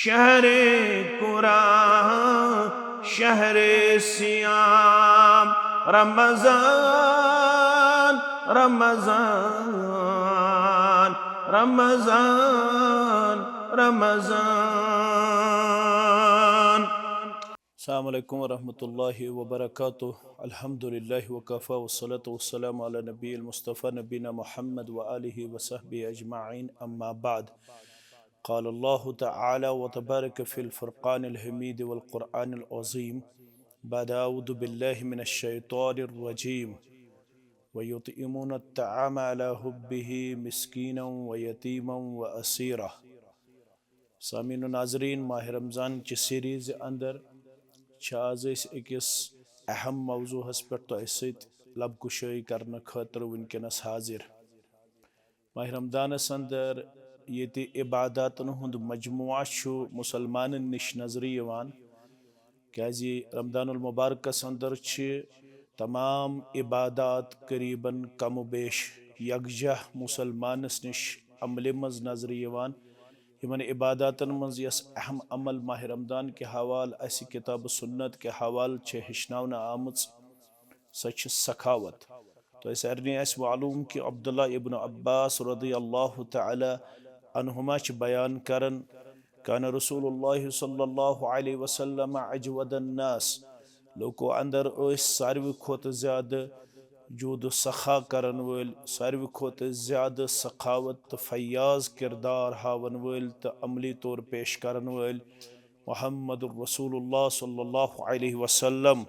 शहरे कुरान शहरे सियाम रमजान रमजान रमजान रमजान। अस्सलामु अलैकुम वरहमतुल्लाहि वबरकातुहू। अल्हम्दुलिल्लाहि वकफ़ा वस्सलातु वस्सलामु अला नबील मुस्तफ़ा नबीना मुहम्मद व आलिहि व सहबिहि अजमाइन अम्मा बाद। क़ाल अल्लाहु तआला व तबारक फ़िल फ़ुरक़ानिल हमीद वल क़ुरआनिल अज़ीम बाद अऊज़ु बिल्लाहि मिनश शैतानिर रजीम व युतइमून अत्तआम अला हुब्बिहि मिस्कीनन व यतीमन व असीरा। सामीन व नाज़रीन, माह रमज़ान की सीरीज़ अंदर आज अकिस अहम मौजूहस पे तोह सत लब कुशाई करने खतर वनकनस हाजिर। माह रमज़ानस अंदर ये इबादतन हुंद मजमुआ मुसलमान निश नजर यवान, क्याजि रमज़ानुल मुबारकस अंदर तमाम इबादत करीबन कम बेश यकजह मुसलमानस निश अमल मज नजर यवान। यमन इबादतन मज यस अहम अमल माह रमज़ान के हवाल अस किताब सुन्नत के हवाल हेचनावना आमच सह सखावत। तो सारे मालूम कि अब्दुल्ला इब्न अब्बास रज़ियल्लाहु तआला अन्हुमा बयान करन कान रसूलुल्लाह सल्लल्लाहु अलैहि वसल्लम अजवदन नास, लोको अंदर सारवी खोत ज़्यादा जूद सखा करन वल, सारवी खोत ज़्यादा सखावत तो फयाज किरदार हावन वल तो अमली तौर पेश करन वल मुहम्मदुर रसूलुल्लाह सल्लल्लाहु अलैहि वसल्लम।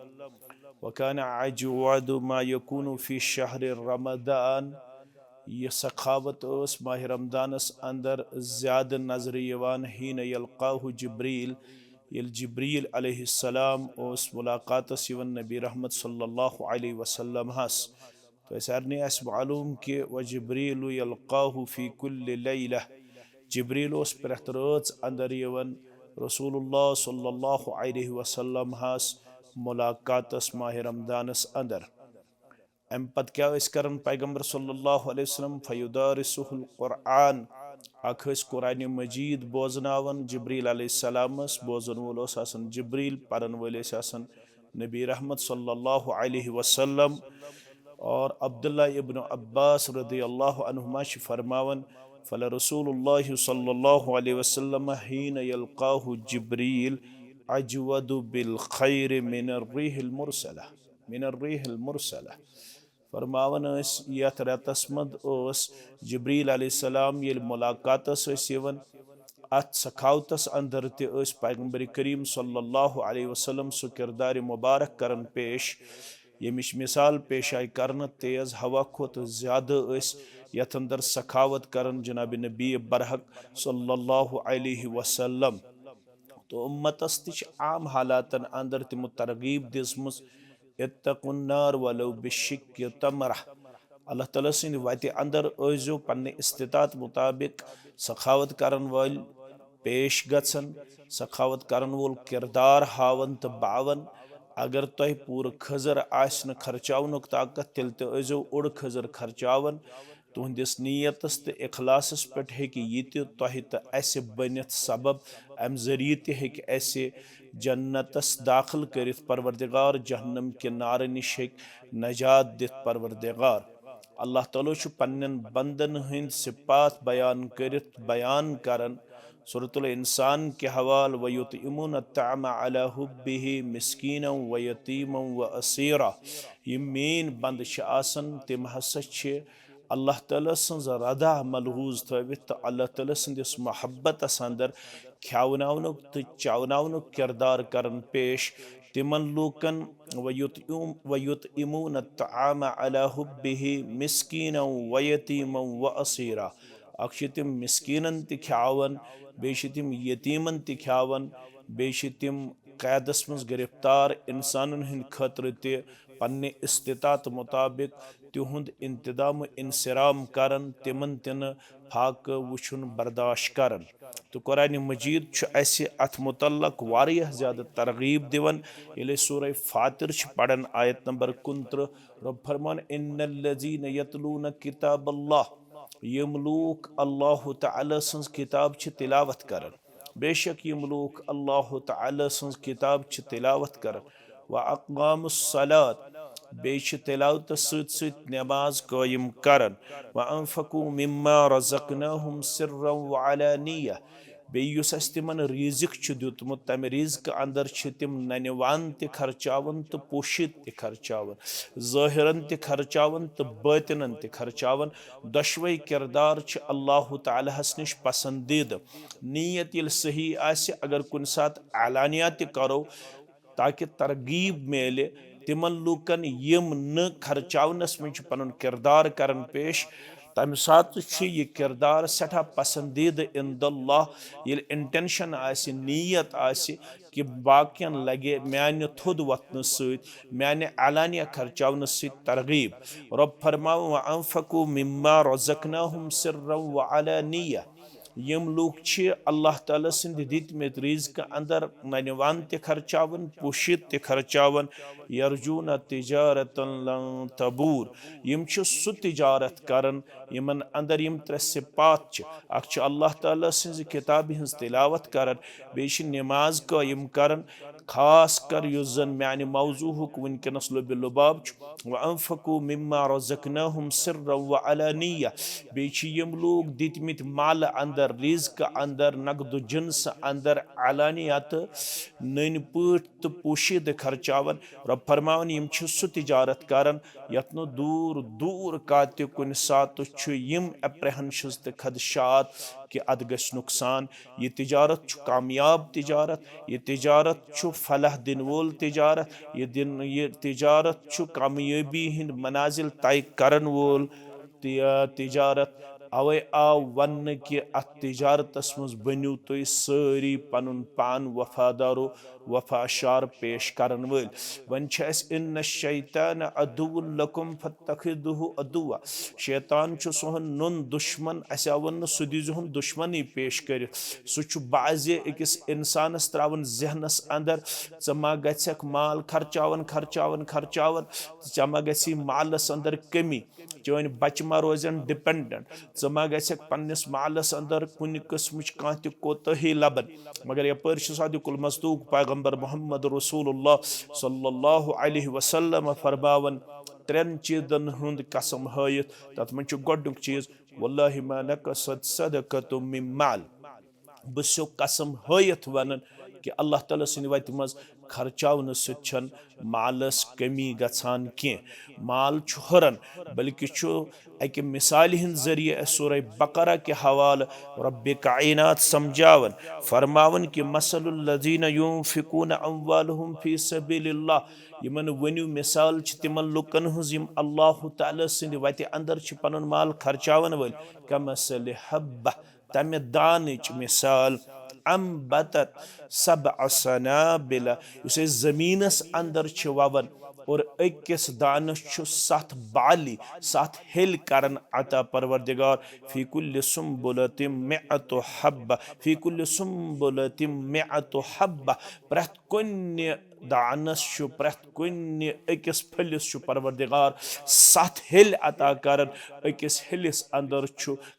वकान अजवद मा यकूनु फी शहर रमदान, यह सखावत माह रमदानस अंदर ज़्यादा नजर यवान हीन यल्क़ाहु जिब्रील, यल जिब्रील अलैहिस्सलाम मुलाकातस यवन नबी रहमत सल्लल्लाहु अलैहि वसल्लम हस। तो सारे मालूम कि व जिब्रील यल्क़ाहु फी कुल्लि लैला, जिब्रील प्रथ रात अंदर यवन रसूलुल्लाह सल्लल्लाहु अलैहि वसल्लम हस मुलाकातस माह रमदानस अंदर। अम पत क्या करन पैगम्बर सल्लल्लाहु अलैहि वसल्लम फयुदारिसुहुल कुरआन, अख कुरान मजीद बोजनावन जिब्रील अलैहिस्सलामस, बोजन वोल जिब्रील, परन वोल नबी रहमत सल्लल्लाहु अलैहि वसल्लम। और अब्दुल्ला इब्न अब्बास रज़ियल्लाहु अन्हुमा फरमावन फल रसूलुल्लाह सल्लल्लाहु अलैहि वसल्लम हीन यल्क़ाहु जिब्रील अजवदु बिल खैर मिनर रिहिल मुरसला, मिनर रिहिल मुरसला। फरमावन यथ रतस मद जिब्रील अलैहिस्सलाम ये मुलाकातस यवन, अत सखावतस अंदर पैगम्बर करीम सल्लल्लाहु अलैहि वसल्लम सु किरदार मुबारक करन पेश, यमिश मिसाल पेश आई करन तेज हवा खोत ज़्यादा यथ अंदर सखावत करन जनाब नबी बरहक सल्लल्लाहु अलैहि वसल्लम। तो उम्मतस तिश आम हालातन अंदर तिमो तरगीब दिसमस इत्तकुन्नार वलो बिशिक्कि तमरह, अल्लाह ताला सिंद वति अंदर जो पन्ने इस्तिताअत मुताबिक सखावत करन वल पेश गसन, सखावत करन वोल किरदार हावन तो बावन। अगर तह पूर खजर आसन खर्चावनुक ताकत तेल तो उड़ खजर खर्चावन। तुहंदिस नीयतस तो इखलासस पे हेकि यह तह तो अस बनित सबब, अम जरिए तह हेकि अस जन्नतस दाखिल करित परवरदिगार, जहन्नम के नार निश नजात दित परवरदिगार। अल्लाह ताला पन्नन बंदन हंद सिपात बयान करित बयान करन सूरतुल इंसान के हवाल व युतइमून अत्तअम अला हुब्बिहि मिस्कीनन व यतीमन व असीरा। यम मेन बंद आसन तिम हसा अल्लाह ताला सज रदा मलहूज थवित तो अल्लाह ताला सदिस मोहब्बतस अंदर खवनावनुक तो चवनावनुक किरदार करन पेश तिमन लूकन व युतइमून अत्तअम अला हुब्बिहि मिस्कीनन व यतीमन व असीरा। अख तिम मिस्कीनन ति खवन, बेश तिम यतीमन ति खवन, बेश तिम कैदस मज गिरफ्तार इंसानन हंद खतर ते पन्ने इस्तिताअत मुताबिक तिहुंद इंतदाम इंसराम करन, तिमन तिन फाक वुचुन बर्दाश्त करन। तो कुरान मजीद अत मुतल्लक वारियाह ज़्यादा तरगीब दिवन। ये सूरह फातिर पढ़न आयत नंबर 29, रब फरमान इन्नल्लज़ीन यतलून किताबल्लाह, यम लूक अल्लाह तआला सन्स किताब तिलावत करन। बेशक यम लूक अल्लाह ताला सन्ज किताब तिलावत कर व अक़ामुस्सलात बेश तिलावत सत नमाज कायम करन व अनफकू मिम्मा रज़क़नाहुम सिर्रन व अलानिया बेयुस अस तिमन रिज़िक दितमुत तम रिज़्क अंदर तिम ननवान त खर्चावन तो पोशित त खर्चावन ज़ाहिरन त खर्चावन तो बातिनन त खर्चावन दशवै किरदार अल्लाह तालाहस निश पसंदीद नीयत ये सही आसे अगर कुन सात अलानिया त करो ताकि तरगीब मेले तिमन लूकन यम न खर्चावनस में पन किरदार करन पेश तम सात यह किरदार सठा पसंदीद इंदल्लाह ये इंटेंशन आसि नीयत आसि कि बाकियन लगे म्यान थोद वतन सान अलानिया खर्चावन तरगीब रब फरमाओ व अनफकू मिम्मा रज़क़नाहुम सिर्रन व अलानिया यम लूक अल्लाह ताला सिंद दितमित रिज़्क अंदर ननवान त खर्चावन पुशित त खर्चावन यरजून तिजारतन लन तबूर यम सु तिजारत करन यमन अंदर यम त्रे सिपात अख अल्लाह ताला सिंज किताब हज तिलावत करन बेश नमाज कायम करन खास कर युस जन म्यान मौजूहुक वनकनस लोब लुबाब व अनफकू मिम्मा रज़क़नाहुम सिर्रन व अलानिया बेच यम लोग दितमित माल अंदर रिज़्क अंदर नकद जिन्स अंदर अलानिया तो नन पट तो पोशीद खर्चावन रब फरमावन यम सु तिजारत करन यत दूर दूर कात कुन सात यम एप्रेहंशंस तो खदशात कि अद गस नुकसान यह तिजारत कामयाब तिजारत यह तिजारत फलाह दिन वोल तिजारत यह तिजारत कामयाबी हिंद मनाजिल तय करन वोल तिजारत अवे आव वन कि अत तिजारतस मज बनियो तुम सारी पनुन पान वफादारो वफाशार पेश करन वल वन इन शैतान अदुव्वुल लकुम फत्तखिदुहु अदुव्वा शैतान सोहन नुन दुश्मन अस आवन सु दीजुहन दुश्मनी पेश कर सह बाजे अकिस इंसानस त्रावन जहनस अंदर मा गछक माल खर्चावन खर्चावन खर्चावन मा गछि मालस अंदर कमी चन बच मा रोजन डिपेंडेंट मा गछक पन्निस मालस अंदर कुन किस्मच कह कोताही लबन मगर यपर सादिकुल मसदूक पैगंबर मोहम्मद रसूलुल्लाह सल्लल्लाहु अलैहि वसल्लम फरमावन त्रेन चीजन हुंद कसम हयत तथ मन गोडुक चीज वल्लाहि मा नकसत सदकतु मिन माल बसो कसम हयत वन कि अल्लाह ताला सिंद वत मज खर्चावन सन मालस कमी गछान की माल हुरन बल्कि अकि मिसाल हिंद जरिए सूरह बकरा के हवाल रब्बे कायनात समझावन फरमावन कि मसलुल लज़ीना युनफिकून अम्वालहुम फी सबीलिल्लाह यमन वनु मिसाल तिमन लुकन हुज यम अल्लाह ताला सिंद वत अंदर पनुन माल खर्चावन वल कमसल हब्बा तमे दानच मिसाल अम्बतत सबअ सनाबिला उसे जमीनस अंदर ववन और अकिस दानस सत बाली सत हेल करन अता परवरदिगार फी कुल्लि सुम्बुलतिम मिअतु हब्बा फी कुल्लि सुम्बुलतिम मिअतु हब्बा प्रत कुन्य दानस प्रत कुन्य अकिस फलिस परवरदिगार सत हेल अता करन अकिस हेलिस अंदर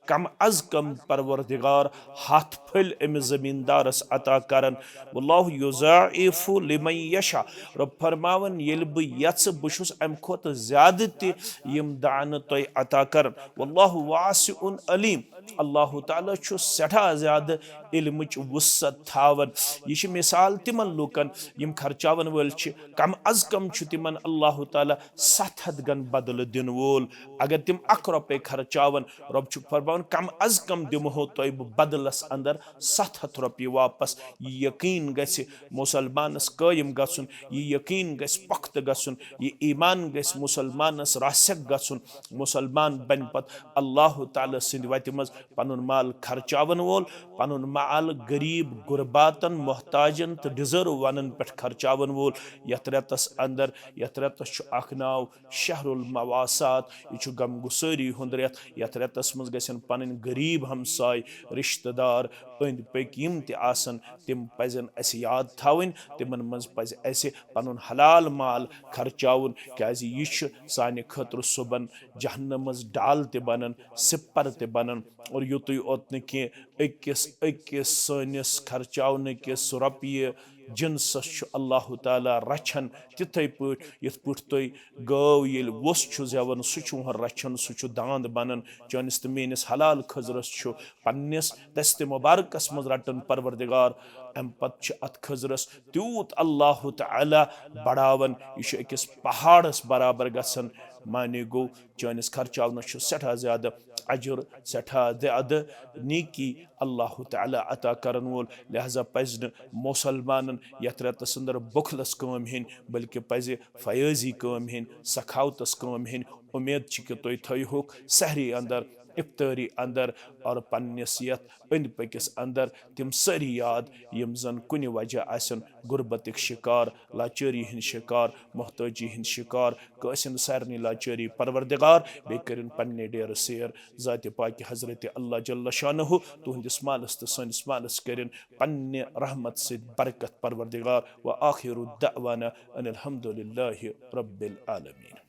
कम अज कम परवरदिगार हाथ फल अमि जमींदारस अता करन वल्लाहु युज़ाइफु लिमन यशा रब फरमावन येल ब यच बुशुस अम खोत ज्यादा ति यम दान तोय अता करन वल्लाहु वासिउन अलीम अल्लाह ताला सठा ज्यादा इल्मच वुसत थावन यह मिसाल तिमन लूकन यम खर्चावन वल कम अज कम तिमन अल्लाह ताला 700 गन बदल दिन वोल अगर तिम 1 रुपये खर्चावन रब फरमान कम अज कम दिमहो तोय बदलस अंदर 700 रुपये वापस यह यकीन गछ मुसलमानस कायम गछुन यह यकीन गछ पख्त गछुन यह ईमान गछ मुसलमानस रासक गछुन मुसलमान बन पत अल्लाह ताला सिंद वत मज पनुन माल खर्चावन वोल पनुन माल गरीब गुरबातन मोहताजन तो डिजर्व वनन पे खर्चावन वोल यथ रेतस अंदर यथ रेतस अख नाव शहरुल मवासात यह गम गुसारी हुंद रेत यथ रेतस मज गसन पन गरीब हमसाय रिश्तेदार अंद पक यम तन तिम पजन अस याद थावन तिमन मज पज अस पनुन हलाल माल खर्चावन क्याज यह साने खतर सुबन जहन्नम मज डाल ते बनन सिपर ते बनन और युतुय ओत न कह अकिस सनिस खर्चावन किस रुपये जिनसस अल्लाह ताला रछन तिथे पट यथ पट तुम गौ ये वोस जेवन सह रछन सह दांद बनन चनिस तो मेनिस हलाल खजरस पन्निस दस्त मुबारकस मज रटन परवरदिगार अम पत अत खजरस तूत अल्लाह ताला बढ़ावन यह अकिस पहाड़स बराबर गसन माने गो चनिस खर्चावनस सठा ज्यादा अजुर सठा ज्यादा नीकी अल्लाह ताला अता करन वोल लिहाजा पज मुसलमान यथ रतस अंदर बुखलस कम हेन बल्कि पज फयाजी कम हेन सखावतस कम हेन उम्मीद कि तुम थोक सहरी अंदर इफ्तारी अंदर और पन्निस यथ अंद पकिस अंदर तिम सारी याद यम जन कुन वजह आसन गुर्बत शिकार लाचारी हंद शिकार मोहताजी हंद शिकार कसिन सारनी लाचारी परवरदिगार बे करिन पन्ने डेर सैर ज़ात पाक हजरत अल्लाह जल्ल शानहु तुहंदिस मालस तो सनिस मालस करिन पन्ने रहमत से बरकत परवरदिगार व आखिरु दअवाना अनिल हम्दुलिल्लाहि रब्बिल आलमीन।